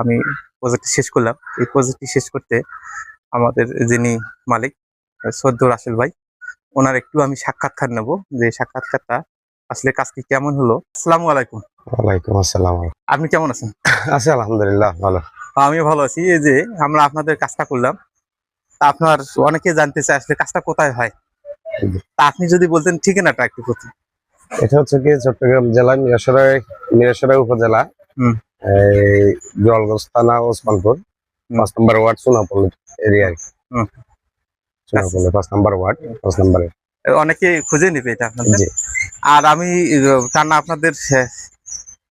আমি প্রজেক্টটি শেষ করলাম। এই প্রজেক্টটি শেষ করতে আমাদের যিনি মালিক সদ্য রাসেল ভাই, ওনার একটু আমি সাক্ষাৎকার নেব, যে সাক্ষাৎকারটা আসলে কাজটি কেমন হলো। আসসালামু আলাইকুম। ওয়ালাইকুম আসসালাম। আপনি কেমন আছেন? আছি আলহামদুলিল্লাহ ভালো। আমিও ভালো আছি। এই যে আমরা আপনাদের কাজটা করলাম, তা আপনার অনেকে জানতে চায় আসলে কাজটা কোথায় হয়। তা আপনি যদি বলতেন ঠিকানাটা একটু প্রথম। এটা হচ্ছে কি চট্টগ্রাম জেলার মিরাসরাই উপজেলা, হুম। এই জলগঞ্জ থানা ওসমানপুর 5 নম্বর ওয়ার্ড সোনাপল্লী এরিয়া। হুম। সোনাপল্লী 5 নম্বর ওয়ার্ড 5 নম্বরে। অনেকে খুঁজে নেবে এটা আপনাদের। জি। আর আমি টানা আপনাদের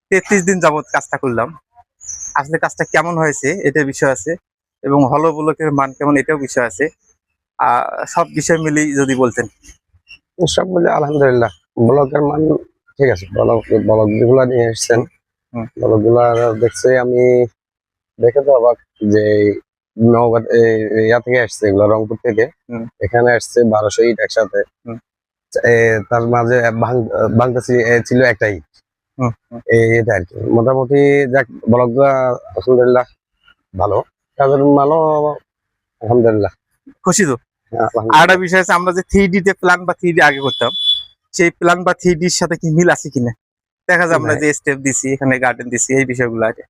33 দিন যাবত কাজটা করলাম। আসলে কাজটা কেমন হয়েছে এটা বিষয় আছে, এবং হলো ব্লকের মান কেমন এটাও বিষয় আছে। সব বিষয় মিলেই যদি বলতেন। সব মিলে আলহামদুলিল্লাহ ব্লকের মান ঠিক আছে। ব্লক যেগুলা নিয়ে এসছেন, হুম। ব্লকগুলা দেখছি আমি, দেখে তো অবাক যে নওগাঁ ইয়া থেকে আসছে, এগুলো রংপুর থেকে এখানে আসছে 1200 ইট একসাথে। তার মাঝে ভাঙতে ছিল একটা ইট। এটা আর কি মোটামুটি যাক ব্লকগুলা আলহামদুলিল্লাহ ভালো, কাজের মানও আলহামদুলিল্লাহ খুশি তো। আর একটা বিষয় আছে, আমরা যে 3D তে প্ল্যান বা 3D আগে করতাম, সেই প্ল্যান বা 3D এর সাথে কি মিল আছে কিনা দেখা যায়। আমরা যে স্টেপ দিছি, এখানে গার্ডেন দিছি, এই বিষয়গুলো আগে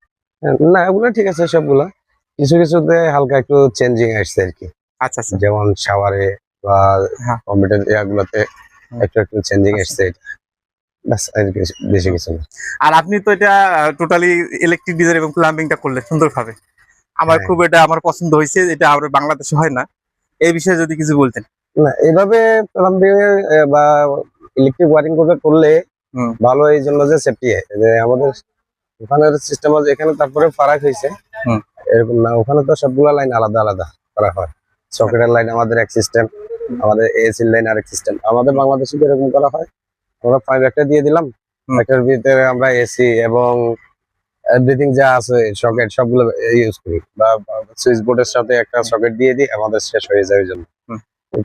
না, এগুলো ঠিক আছে সবগুলা। কিছু কিছুতে হালকা একটু চেঞ্জিং আসছে আর কি। আচ্ছা আচ্ছা। যেমন শাওয়ারে বা কম্পিউটার ইয়াগুলোতে একটু একটু চেঞ্জিং আসছে, বাস আর বেশি কিছু না। আর আপনি তো এটা টোটালি ইলেকট্রিক ডিজাইন এবং প্লাম্বিংটা করলেন সুন্দরভাবে। আমার খুব এটা আমার পছন্দ হয়েছে, এটা আমরা বাংলাদেশে হয় না। এই বিষয়ে যদি কিছু বলতেন। না, এভাবে প্লাম্বিং বা ইলেকট্রিক ওয়ারিং করলে ভালো, এই জন্য যে সেফটি যে আমাদের ওখানের সিস্টেম আছে এখানে, তারপরে ফারাক হয়েছে এরকম না। ওখানে তো সবগুলা লাইন আলাদা আলাদা করা হয়। সকেটের লাইন আমাদের এক সিস্টেম, আমাদের এসির লাইন আরেক সিস্টেম। আমাদের বাংলাদেশে এরকম করা হয়, আমরা পাইপ একটা দিয়ে দিলাম, একটার ভিতরে আমরা এসি এবং এভরিথিং যা আছে সকেট সবগুলো ইউজ করি, বা সুইচ বোর্ডের সাথে একটা সকেট দিয়ে দিই, আমাদের শেষ হয়ে যায় ওই জন্য।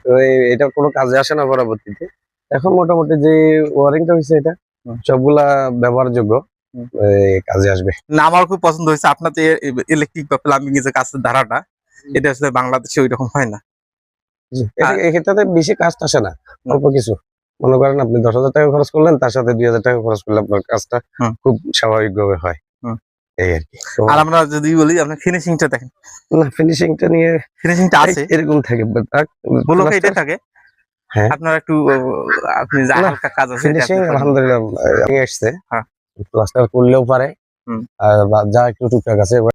তো এটা কোনো কাজে আসে না পরবর্তীতে। এখন মোটামুটি যে ওয়ারিংটা হয়েছে এটা সবগুলা ব্যবহারযোগ্য, কাজে আসবে। না, আমার খুব পছন্দ হয়েছে আপনার যে ইলেকট্রিক বা প্লাম্বিং এর যে কাজের ধারাটা, এটা আসলে বাংলাদেশে ওই রকম হয় না। এক্ষেত্রে বেশি কাজ আসে না, অল্প কিছু। মনে করেন আপনি 10,000 টাকা খরচ করলেন, তার সাথে 2,000 টাকা খরচ করলে আপনার কাজটা খুব স্বাভাবিকভাবে হয়, এই আর কি। আর আমরা যদি বলি আপনার ফিনিশিংটা দেখেন, না ফিনিশিংটা নিয়ে ফিনিশিংটা আছে এরকম থাকে, ব্লকে এটা থাকে। হ্যাঁ, আপনার একটু আপনি যা হালকা কাজ আছে ফিনিশিং আলহামদুলিল্লাহ আসছে। প্লাস্টার করলেও পারে, আর যা একটু টুকটাক আছে